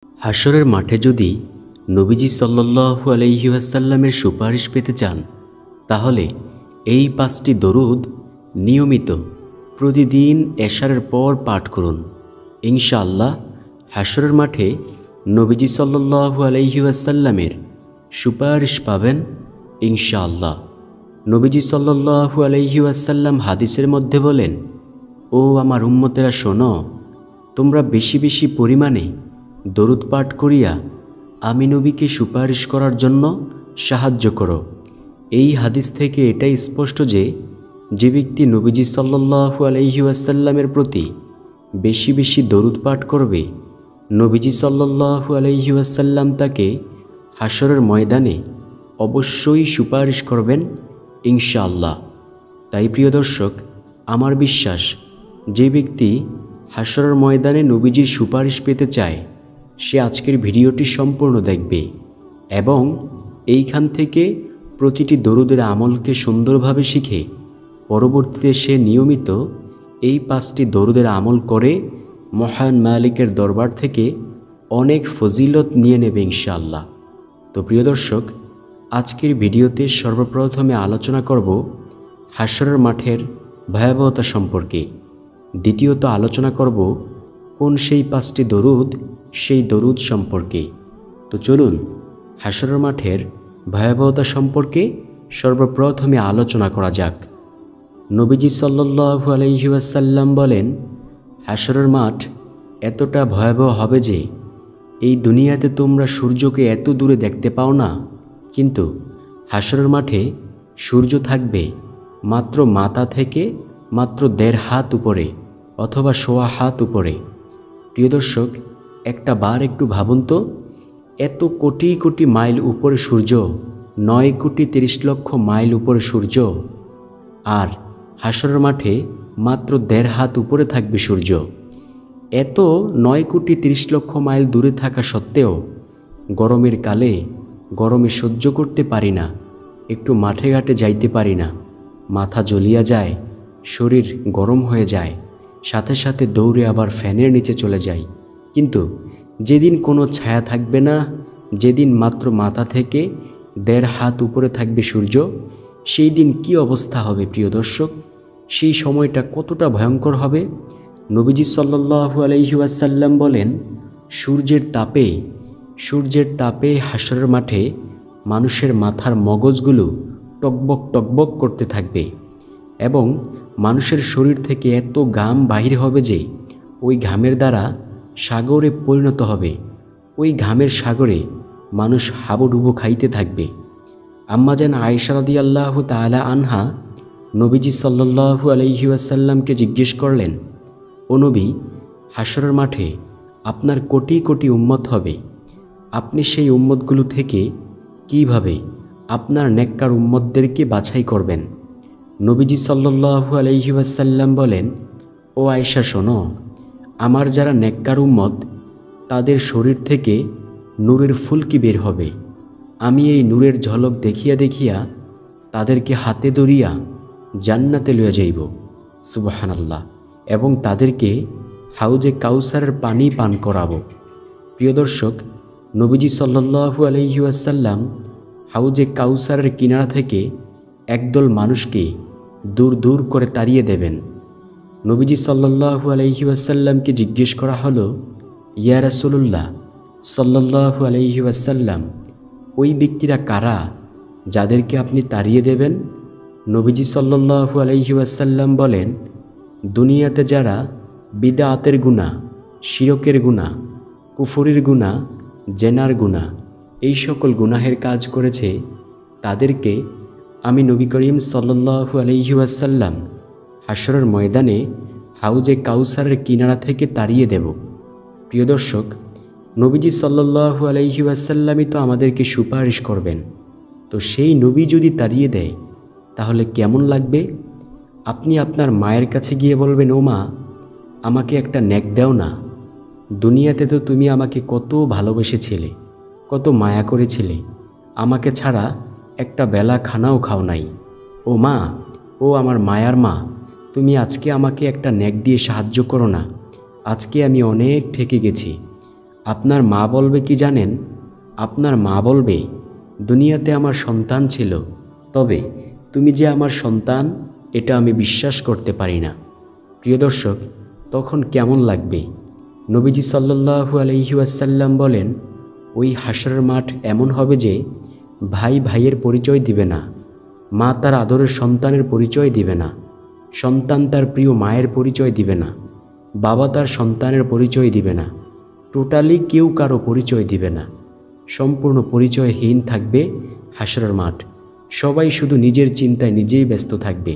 হাশরের মাঠে যদি নবীজি সাল্লাল্লাহু আলাইহি ওয়াসাল্লামের সুপারিশ পেতে চান, তাহলে এই 5টি দরুদ নিয়মিত প্রতিদিন এশারের পর পাঠ করুন। ইনশাআল্লাহ হাশরের মাঠে নবীজি সাল্লাল্লাহু আলাইহি ওয়াসাল্লামের সুপারিশ পাবেন ইনশাআল্লাহ। নবীজি সাল্লাল্লাহু আলাইহি ওয়াসাল্লাম হাদিসের মধ্যে বলেন, ও আমার উম্মতেরা শোনো, তোমরা বেশি বেশি পরিমাণে দরুদ পাঠ করিয়া আমি নবীকে সুপারিশ করার জন্য সাহায্য করো। এই হাদিস থেকে এটাই স্পষ্ট যে ব্যক্তি নবীজি সাল্লাল্লাহু আলাইহি ওয়াসাল্লামের প্রতি বেশি বেশি দরুদ পাঠ করবে, নবীজি সাল্লাল্লাহু আলাইহি ওয়াসাল্লাম তাকে হাশরের ময়দানে অবশ্যই সুপারিশ করবেন ইনশাআল্লাহ। তাই প্রিয় দর্শক, আমার বিশ্বাস যে ব্যক্তি হাশরের ময়দানে নবীজির সুপারিশ পেতে চায়, সে আজকের ভিডিওটি সম্পূর্ণ দেখবে এবং এইখান থেকে প্রতিটি দরুদের আমলকে সুন্দরভাবে শিখে পরবর্তীতে সে নিয়মিত এই 5টি দরুদের আমল করে মহান মালিকের দরবার থেকে অনেক ফজিলত নিয়ে নেবে ইনশাআল্লাহ। তো প্রিয় দর্শক, আজকের ভিডিওতে সর্বপ্রথমে আলোচনা করব হাশরের মাঠের ভয়াবহতা সম্পর্কে। দ্বিতীয়ত আলোচনা করব কোন সেই 5টি দরুদ, সেই দরুদ সম্পর্কে। তো চলুন হাশরের মাঠের ভয়াবহতা সম্পর্কে সর্বপ্রথমে আলোচনা করা যাক। নবীজি সাল্লাল্লাহু আলাইহি ওয়াসাল্লাম বলেন, হাশরের মাঠ এতটা ভয়াবহ হবে যে এই দুনিয়াতে তোমরা সূর্যকে এত দূরে দেখতে পাও না, কিন্তু হাশরের মাঠে সূর্য থাকবে মাত্র মাথা থেকে মাত্র 1.5 হাত উপরে অথবা 1.25 হাত উপরে। প্রিয় দর্শক, একটা বার একটু ভাবুন তো, এত কোটি কোটি মাইল উপরে সূর্য, 9 কোটি 30 লক্ষ মাইল উপরে সূর্য, আর হাশরের মাঠে মাত্র 1.5 হাত উপরে থাকবে সূর্য। এত 9 কোটি 30 লক্ষ মাইল দূরে থাকা সত্ত্বেও গরমের কালে গরমে সহ্য করতে পারি না, একটু মাঠে ঘাটে যাইতে পারি না, মাথা জ্বলিয়া যায়, শরীর গরম হয়ে যায়, সাথে সাথে দৌড়ে আবার ফ্যানের নিচে চলে যাই। কিন্তু যেদিন কোনো ছায়া থাকবে না, যেদিন মাত্র মাথা থেকে 1.5 হাত উপরে থাকবে সূর্য, সেই দিন কি অবস্থা হবে প্রিয় দর্শক? সেই সময়টা কতটা ভয়ঙ্কর হবে? নবীজি সাল্লাল্লাহু আলাইহি ওয়াসাল্লাম বলেন, সূর্যের তাপে হাশরের মাঠে মানুষের মাথার মগজগুলো টকবক টকবক করতে থাকবে এবং মানুষের শরীর থেকে এত ঘাম বাহির হবে যে ওই ঘামের দ্বারা সাগরে পরিণত হবে। ওই ঘামের সাগরে মানুষ হাবুডুবু খাইতে থাকবে। আম্মাজান আয়েশা রাদিয়াল্লাহু তাআলা আনহা নবীজি সাল্লাল্লাহু আলাইহি ওয়াসাল্লামকে জিজ্ঞেস করলেন, ও নবী, হাশরের মাঠে আপনার কোটি কোটি উম্মত হবে, আপনি সেই উম্মতগুলো থেকে কিভাবে আপনার নেককার উম্মতদেরকে বাছাই করবেন? নবীজি সাল্লাল্লাহু আলাইহি ওয়াসাল্লাম বলেন, ও আয়েশা শোনো, আমার যারা নেককার উম্মত, তাদের শরীর থেকে নূরের ফুলকি বের হবে। আমি এই নূরের ঝলক দেখিয়া দেখিয়া তাদেরকে হাতে ধরিয়া জান্নাতে লইয়া যাইব, সুবহানাল্লাহ, এবং তাদেরকে হাউজে কাউসারের পানি পান করাবো। প্রিয় দর্শক, নবীজি সাল্লাল্লাহু আলাইহি ওয়াসাল্লাম হাউজে কাউসারের কিনারা থেকে একদল মানুষকে দূর দূর করে তাড়িয়ে দেবেন। নবীজি সাল্লাল্লাহু আলাইহি ওয়াসাল্লামকে জিজ্ঞেস করা হলো, ইয়া রাসূলুল্লাহ সাল্লাল্লাহু আলাইহি ওয়াসাল্লাম, ওই ব্যক্তিরা কারা যাদেরকে আপনি তাড়িয়ে দেবেন? নবীজি সাল্লাল্লাহু আলাইহি ওয়াসাল্লাম বলেন, দুনিয়াতে যারা বিদআতের গুনাহ, শিরকের গুনাহ, কুফরের গুনাহ, জেনার গুনাহ, এই সকল গুনাহের কাজ করেছে, তাদেরকে আমি নবী করিম সাল্লাল্লাহু আলাইহি ওয়াসাল্লাম হাশরের ময়দানে হাউজে কাউসারের কিনারা থেকে তাড়িয়ে দেব। প্রিয় দর্শক, নবীজি সাল্লাল্লাহু আলাইহি ওয়াসাল্লামই তো আমাদেরকে সুপারিশ করবেন। তো সেই নবী যদি তাড়িয়ে দেয়, তাহলে কেমন লাগবে? আপনি আপনার মায়ের কাছে গিয়ে বলবেন, ও মা, আমাকে একটা নেক দাও না, দুনিয়াতে তো তুমি আমাকে কত ভালোবেসেছিলে, কত মায়া করেছিলে, আমাকে ছাড়া একটা বেলা খানাও খাও নাই। ও মা, ও আমার মায়ার মা, তুমি আজকে আমাকে একটা নেক দিয়ে সাহায্য করো না, আজকে আমি অনেক ঠকে গেছি, আপনার মা বলবে কি জানেন? আপনার মা বলবে, দুনিয়াতে আমার সন্তান ছিল, তবে তুমি যে আমার সন্তান এটা আমি বিশ্বাস করতে পারি না। প্রিয় দর্শক, তখন কেমন লাগবে? নবীজি সাল্লাল্লাহু আলাইহি ওয়াসাল্লাম বলেন, ওই হাসরের মাঠ এমন হবে যে ভাই ভাইয়ের পরিচয় দিবে না, মা তার আদরের সন্তানের পরিচয় দিবে না, সন্তান তার প্রিয় মায়ের পরিচয় দিবে না, বাবা তার সন্তানের পরিচয় দিবে না, টোটালি কেউ কারো পরিচয় দিবে না। সম্পূর্ণ পরিচয়হীন থাকবে হাসরের মাঠ। সবাই শুধু নিজের চিন্তায় নিজেই ব্যস্ত থাকবে।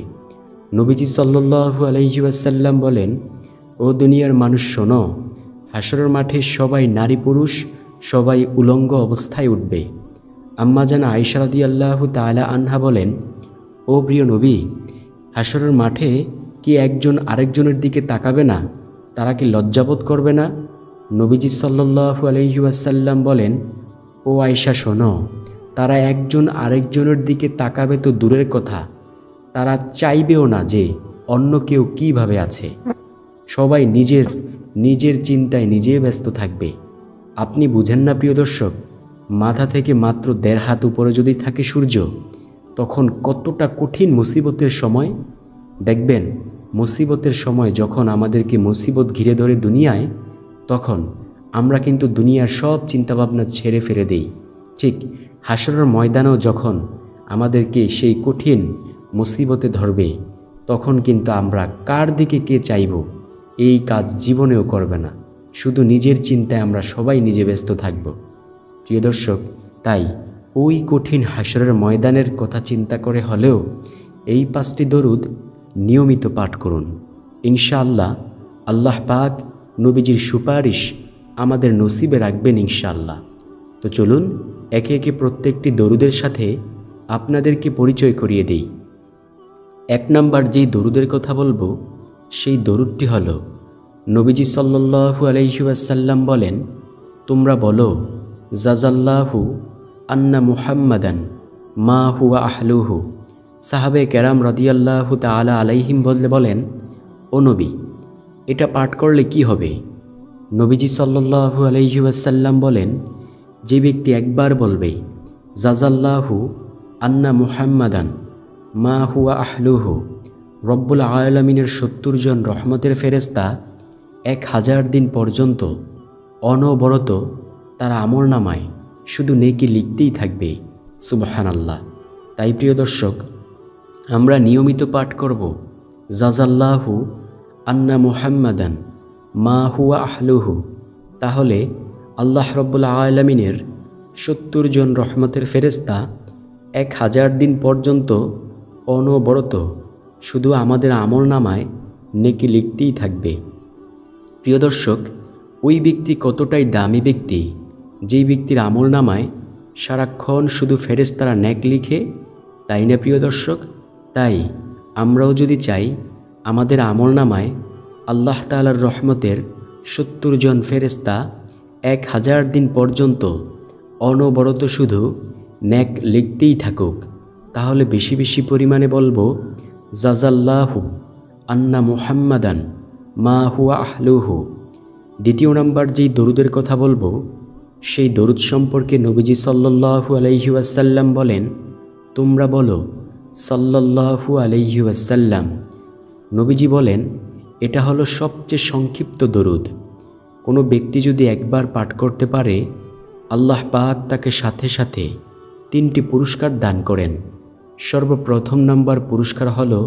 নবীজি সাল্লাল্লাহু আলাইহি ওয়াসাল্লাম বলেন, ও দুনিয়ার মানুষ শোনো, হাসরের মাঠে সবাই নারী পুরুষ সবাই উলঙ্গ অবস্থায় উঠবে। আম্মা জান আয়েশা রাদিয়াল্লাহু তাআলা আনহা বলেন, ও প্রিয় নবী, হাসরের মাঠে কি একজন আরেকজনের দিকে তাকাবে না? তারা কি লজ্জাবোধ করবে না? নবীজি সাল্লাল্লাহু আলাইহি ওয়াসাল্লাম বলেন, ও আয়েশা শোনো, তারা একজন আরেকজনের দিকে তাকাবে তো দূরের কথা, তারা চাইবেও না যে অন্য কেউ কীভাবে আছে। সবাই নিজের নিজের চিন্তায় নিজে ব্যস্ত থাকবে। আপনি বুঝেন না প্রিয় দর্শক, মাথা থেকে মাত্র 1.5 হাত উপরে যদি থাকে সূর্য, তখন কতটা কঠিন মুসিবতের সময়। দেখবেন, মুসিবতের সময় যখন আমাদেরকে মুসিবত ঘিরে ধরে দুনিয়ায়, তখন আমরা কিন্তু দুনিয়ার সব চিন্তাভাবনা ছেড়ে ফেলে দেই। ঠিক হাসরের ময়দানেও যখন আমাদেরকে সেই কঠিন মুসিবতে ধরবে, তখন কিন্তু আমরা কার দিকে কে চাইব এই কাজ জীবনেও করবে না। শুধু নিজের চিন্তায় আমরা সবাই নিজে ব্যস্ত থাকব। প্রিয় দর্শক, তাই ওই কঠিন হাসরের ময়দানের কথা চিন্তা করে হলেও এই 5টি দরুদ নিয়মিত পাঠ করুন। ইনশাআল্লাহ আল্লাহ পাক নবীজির সুপারিশ আমাদের নসিবে রাখবেন ইনশাআল্লাহ। তো চলুন একে একে প্রত্যেকটি দরুদের সাথে আপনাদেরকে পরিচয় করিয়ে দেই। 1 নাম্বার যেই দরুদের কথা বলবো, সেই দরুদটি হলো, নবীজি সাল্লাল্লাহু আলাইহি ওয়াসাল্লাম বলেন, তোমরা বলো, জাযাল্লাহু আন্না মুহাম্মাদান মা হুয়া আহলুহু। সাহাবে কেরাম রাদিয়াল্লাহু তাআলা আলাইহিম বলেন, ও নবী, এটা পাঠ করলে কি হবে? নবীজি সাল্লাল্লাহু আলাইহি ওয়াসাল্লাম বলেন, যে ব্যক্তি একবার বলবে, জাযাল্লাহু আন্না মুহাম্মাদান মা হুয়া আহলুহু, রব্বুল আলামিনের 70 জন রহমতের ফেরেশতা 1000 দিন পর্যন্ত অনবরত তার আমলনামায় শুধু নেকি লিখতেই থাকবে। সুবহানাল্লাহ। তাই প্রিয় দর্শক, আমরা নিয়মিত পাঠ করব, জাযাল্লাহু আন্না মুহাম্মাদান মা হুয়া আহলুহু। তাহলে আল্লাহ রব্বুল আলামিনের 70 জন রহমতের ফেরেশতা 1000 দিন পর্যন্ত অনবরত শুধু আমাদের আমলনামায় নেকি লিখতেই থাকবে। প্রিয় দর্শক, ওই ব্যক্তি কতটাই দামি ব্যক্তি, যেই ব্যক্তির আমলনামায় সারাক্ষণ শুধু ফেরেশতারা নেক লিখে, তাই না প্রিয় দর্শক? তাই আমরাও যদি চাই আমাদের আমলনামায় আল্লাহ তাআলার রহমতের 70 জন ফেরেশতা 1000 দিন পর্যন্ত অনবরত শুধু নেক লিখতেই থাকুক, তাহলে বেশি বেশি পরিমাণে বলবো, জাযাল্লাহু আন্না মুহাম্মাদান মা হুয়া আহলুহু। 2 নাম্বার যেই দরুদের কথা বলবো, সেই দরুদ সম্পর্কে নবীজি সাল্লাল্লাহু আলাইহি ওয়াসাল্লাম বলেন, তোমরা বলো, সাল্লাল্লাহু আলাইহি ওয়াসাল্লাম। নবীজি বলেন, এটা হলো সবচেয়ে সংক্ষিপ্ত দরুদ। কোনো ব্যক্তি যদি একবার পাঠ করতে পারে, আল্লাহ পাক তাকে সাথে সাথে 3টি পুরস্কার দান করেন। সর্বপ্রথম নাম্বার পুরস্কার হলো,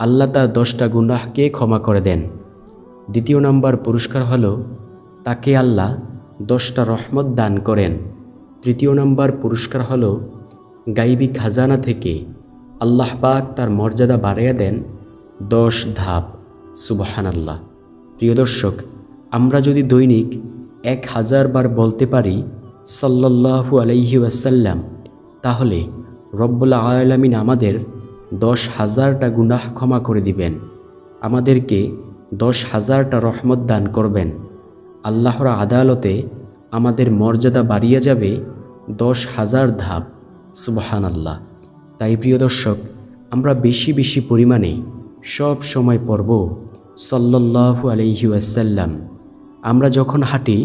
আল্লাহ তার 10টা গুনাহকে ক্ষমা করে দেন। 2 নাম্বার পুরস্কার হলো, তাকে আল্লাহ 10টা রহমত দান করেন। 3 নাম্বার পুরস্কার হলো, গাইবী খাজানা থেকে আল্লাহ পাক তার মর্যাদা বাড়িয়ে দেন 10 ধাপ। সুবহানাল্লাহ। প্রিয় দর্শক, আমরা যদি দৈনিক 1000 বার বলতে পারি সাল্লাল্লাহু আলাইহি ওয়াসাল্লাম, তাহলে রব্বুল আলামিন আমাদের 10,000টা গুনাহ ক্ষমা করে দিবেন, আমাদেরকে 10,000টা রহমত দান করবেন। আল্লাহর আদালতে আমাদের মর্যাদা বাড়িয়ে যাবে 10,000 ধাপ। সুবহানাল্লাহ। তাই প্রিয় দর্শক, আমরা বেশি বেশি পরিমাণে সব সময় পড়ব সাল্লাল্লাহু আলাইহি ওয়াসাল্লাম। আমরা যখন হাঁটি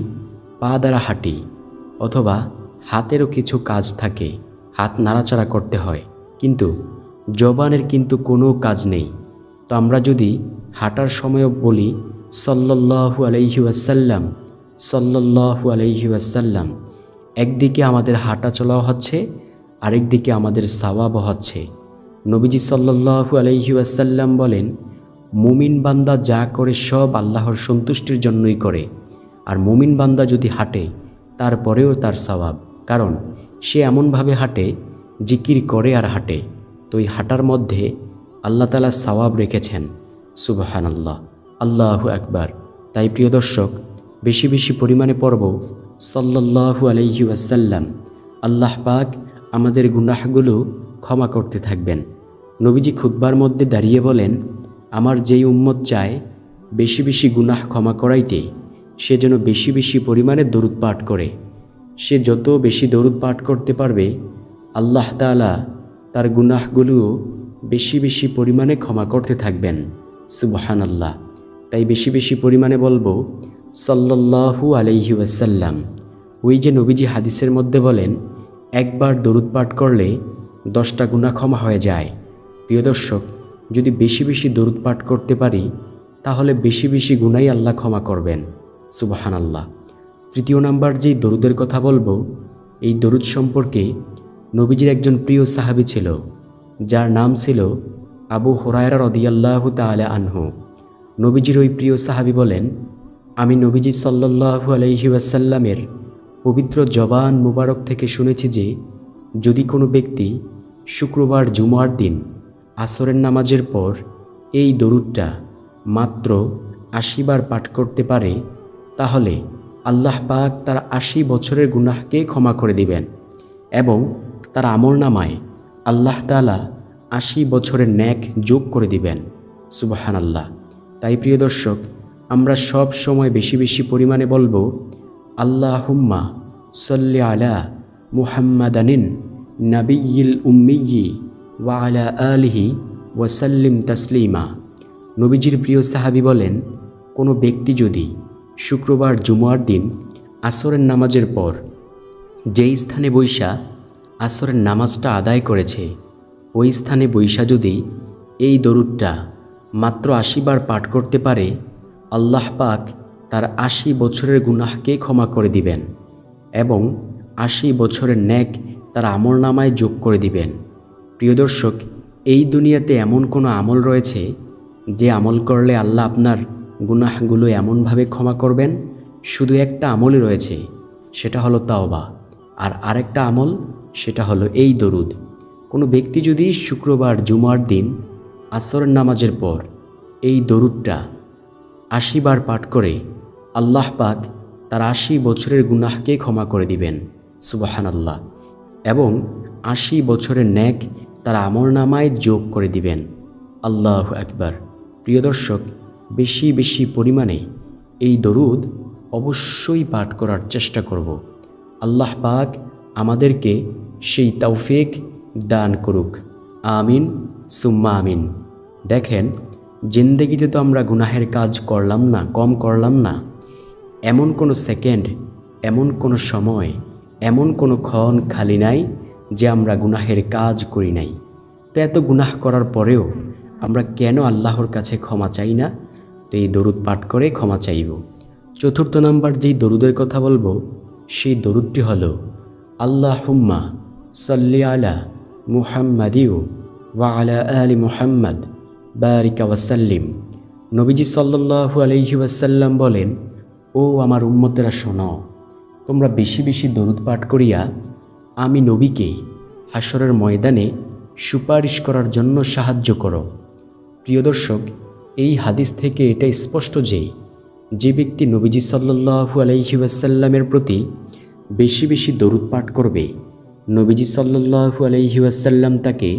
পা দ্বারা হাঁটি, অথবা হাতেরও কিছু কাজ থাকে, হাত নাড়াচাড়া করতে হয়, কিন্তু জবানের কিন্তু কোনো কাজ নেই। তো আমরা যদি হাঁটার সময়ও বলি সাল্লাল্লাহু আলাইহি ওয়াসাল্লাম, সাল্লাল্লাহু আলাইহি ওয়াসাল্লাম, একদিকে আমাদের হাঁটা চলাও হচ্ছে, আরেকদিকে আমাদের সওয়াবও হচ্ছে। নবীজি সাল্লাল্লাহু আলাইহি ওয়াসাল্লাম বলেন, মুমিন বান্দা যা করে সব আল্লাহর সন্তুষ্টির জন্যই করে, আর মুমিন বান্দা যদি হাঁটে তারপরেও তার সওয়াব, কারণ সে এমনভাবে হাঁটে, জিকির করে আর হাঁটে। তো এই হাঁটার মধ্যে আল্লাহ তাআলা সওয়াব রেখেছেন। সুবহানাল্লাহ, আল্লাহু আকবার। তাই প্রিয় দর্শক, বেশি বেশি পরিমাণে পড়ব সাল্লাল্লাহু আলাইহি ওয়াসাল্লাম। আল্লাহ পাক আমাদের গুনাহগুলো ক্ষমা করতে থাকবেন। নবীজি খুতবার মধ্যে দাঁড়িয়ে বলেন, আমার যেই উম্মত চায় বেশি বেশি গুনাহ ক্ষমা করাইতে, সে যেন বেশি বেশি পরিমাণে দরুদ পাঠ করে। সে যত বেশি দরুদ পাঠ করতে পারবে, আল্লাহ তাআলা তার গুনাহগুলোও বেশি বেশি পরিমাণে ক্ষমা করতে থাকবেন। সুবহানাল্লাহ। তাই বেশি বেশি পরিমাণে বলবো সাল্লাল্লাহু আলাইহি ওয়াসাল্লাম। ওই যে নবীজি হাদিসের মধ্যে বলেন, একবার দরুদ পাঠ করলে 10টা গুনাহ ক্ষমা হয়ে যায়। প্রিয় দর্শক, যদি বেশি বেশি দরুদ পাঠ করতে পারি, তাহলে বেশি বেশি গুনাহই আল্লাহ ক্ষমা করবেন। সুবহানাল্লাহ। তৃতীয় নাম্বার যেই দরুদের কথা বলবো, এই দরুদ সম্পর্কে নবীজির একজন প্রিয় সাহাবী ছিল, যার নাম ছিল আবু হুরায়রা রাদিয়াল্লাহু তাআলা আনহু। নবীজির ওই প্রিয় সাহাবী বলেন, আমি নবীজি সাল্লাল্লাহু আলাইহি ওয়াসাল্লামের পবিত্র জবান মুবারক থেকে শুনেছি যে, যদি কোনো ব্যক্তি শুক্রবার জুমার দিন আসরের নামাজের পর এই দরুদটা মাত্র 80 বার পাঠ করতে পারে, তাহলে আল্লাহ পাক তার 80 বছরের গুনাহকে ক্ষমা করে দিবেন, এবং তার আমলনামায় আল্লাহ তাআলা 80 বছরের নেক যোগ করে দিবেন। সুবহানাল্লাহ। তাই প্রিয় দর্শক, আমরা সব সময় বেশি বেশি পরিমাণে বলবো আল্লাহুম্মা সাল্লি আলা মুহাম্মাদানিন নাবিয়্যিল উম্মিয়্যি ওয়া আলা আলিহি ওয়া সাল্লিম তাসলিমা। নবীজির প্রিয় সাহাবী বলেন, কোনো ব্যক্তি যদি শুক্রবার জুমার দিন আসরের নামাজের পর যেই স্থানে বৈশা আসরের নামাজটা আদায় করেছে, ওই স্থানে বৈশা যদি এই দরুদটা মাত্র 80 বার পাঠ করতে পারে, আল্লাহ পাক তার 80 বছরের গুনাহকে ক্ষমা করে দিবেন, এবং 80 বছরের নেক তার আমলনামায় যোগ করে দিবেন। প্রিয় দর্শক, এই দুনিয়াতে এমন কোনো আমল রয়েছে যে আমল করলে আল্লাহ আপনার গুনাহগুলো এমনভাবে ক্ষমা করবেন? শুধু একটা আমলই রয়েছে, সেটা হলো তাওবা। আর আরেকটা আমল, সেটা হলো এই দরুদ। কোনো ব্যক্তি যদি শুক্রবার জুমার দিন আসরের নামাজের পর এই দরুদটা 80 বার পাঠ করে, আল্লাহ পাক তার 80 বছরের গুনাহকে ক্ষমা করে দিবেন। সুবহানাল্লাহ। এবং 80 বছরের নেক তার আমলনামায় যোগ করে দিবেন। আল্লাহু আকবার। প্রিয় দর্শক, বেশি বেশি পরিমাণে এই দরুদ অবশ্যই পাঠ করার চেষ্টা করব। আল্লাহ পাক আমাদেরকে সেই তৌফিক দান করুক। আমিন সুম্মা আমিন। দেখেন, জিন্দেগিতে তো আমরা গুনাহের কাজ করলাম না, কম করলাম না। এমন কোনো সেকেন্ড, এমন কোনো সময়, এমন কোনো ক্ষণ খালি নাই যে আমরা গুনাহের কাজ করি নাই। তো এত গুনাহ করার পরেও আমরা কেন আল্লাহর কাছে ক্ষমা চাই না? তো এই দরুদ পাঠ করে ক্ষমা চাইব। চতুর্থ নাম্বার যেই দরুদের কথা বলবো, সেই দরুদটি হলো আল্লাহুম্মা সাল্লি আলা মুহাম্মাদিউ ওয়া আলা আলি মুহাম্মাদ বারিকা ওয়াসাল্লিম। নবীজি সাল্লাল্লাহু আলাইহি ওয়াসাল্লাম বলেন, ও আমার উম্মতেরা শোনো, তোমরা বেশি বেশি দরুদ পাঠ করিয়া আমি নবীকে হাশরের ময়দানে সুপারিশ করার জন্য সাহায্য করো। প্রিয় দর্শক, এই হাদিস থেকে এটা স্পষ্ট যে ব্যক্তি নবীজি সাল্লাল্লাহু আলাইহি ওয়াসাল্লামের প্রতি বেশি বেশি দরুদ পাঠ করবে, নবীজি সাল্লাল্লাহু আলাইহি ওয়াসাল্লাম তাকে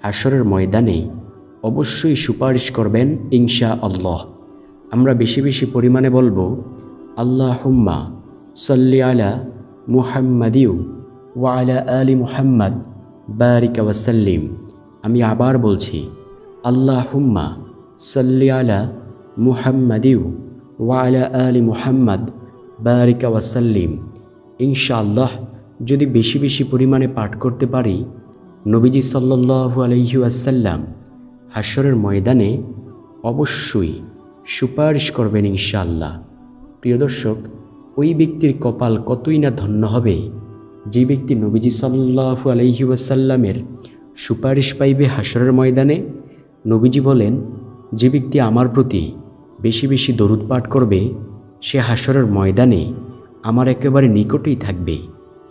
হাশরের ময়দানে অবশ্যই সুপারিশ করবেন ইনশাআল্লাহ। আমরা বেশি বেশি পরিমাণে বলবো আল্লাহুম্মা সাল্লি আলা মুহাম্মাদিউ ওয়া আলা আলি মুহাম্মাদ বারিকা ওয়াসাল্লিম। আমি আবার বলছি, আল্লাহুম্মা সাল্লি আলা মুহাম্মাদিউ ওয়া আলা আলি মুহাম্মাদ বারিকা ওয়াসাল্লিম। ইনশাআল্লাহ যদি বেশি বেশি পরিমাণে পাঠ করতে পারি, নবীজি সাল্লাল্লাহু আলাইহি ওয়াসাল্লাম হাশরের ময়দানে অবশ্যই সুপারিশ করবেন ইনশাআল্লাহ। প্রিয় দর্শক, ওই ব্যক্তির কপাল কতই না ধন্য হবে যে ব্যক্তি নবীজি সাল্লাল্লাহু আলাইহি ওয়াসাল্লামের সুপারিশ পাইবে হাশরের ময়দানে। নবীজি বলেন, যে ব্যক্তি আমার প্রতি বেশি বেশি দরুদ পাঠ করবে সে হাশরের ময়দানে আমার একেবারে নিকটেই থাকবে।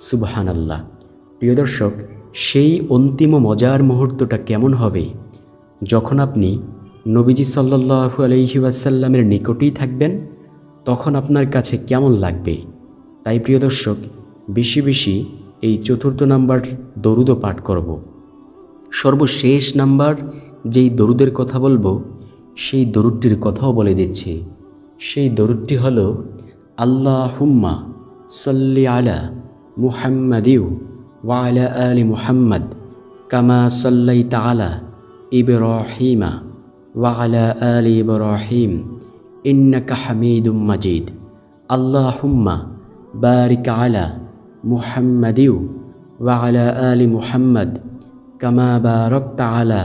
সুবহানাল্লাহ। প্রিয় দর্শক, সেই অন্তিম মজার মুহূর্তটা কেমন হবে যখন আপনি নবীজি সাল্লাল্লাহু আলাইহি ওয়াসাল্লামের নিকটেই থাকবেন, তখন আপনার কাছে কেমন লাগবে। তাই প্রিয় দর্শক, বেশি বেশি এই 4র্থ নাম্বার দরুদও পাঠ করব। সর্বশেষ নাম্বার যেই দরুদের কথা বলবো সেই দরুদটির কথাও বলে দিচ্ছি। সেই দরুদটি হলো আল্লাহুম্মা সাল্লি আলা মুহাম্মাদিউ ওয়া আলা আলি মুহাম্মাদ কামা সাল্লাইতা আলা ইব্রাহিমা ওয়া আলা আলি ইব্রাহিম ইন্নাকা হামিদুম মাজিদ। আল্লাহুম্মা বারিক আলা মুহাম্মাদিউ ওয়া আলা আলি মুহাম্মাদ কামা বারাকতা আলা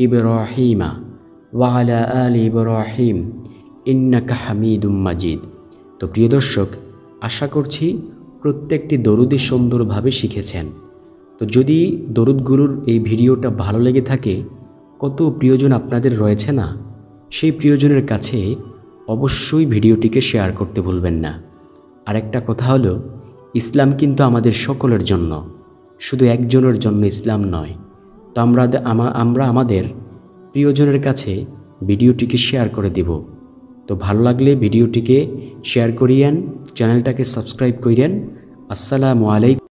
ইব্রাহিমা ওয়া আলা আলি ইব্রাহিম ইন্নাকা হামিদুম মাজিদ। তো প্রিয় দর্শক, আশা করছি প্রত্যেকটি দরুদই সুন্দরভাবে শিখেছেন। তো যদি দরুদগুলোর এই ভিডিওটা ভালো লেগে থাকে, কত প্রিয়জন আপনাদের রয়েছে না, সেই প্রিয়জনের কাছে অবশ্যই ভিডিওটিকে শেয়ার করতে ভুলবেন না। আরেকটা কথা হলো, ইসলাম কিন্তু আমাদের সকলের জন্য, শুধু একজনের জন্য ইসলাম নয়। তো আমরা আমাদের প্রিয়জনের কাছে ভিডিওটিকে শেয়ার করে দেব। তো ভালো লাগলে ভিডিওটিকে শেয়ার করিয়েন, চ্যানেলটাকে সাবস্ক্রাইব করিয়েন। আসসালামু আলাইকুম।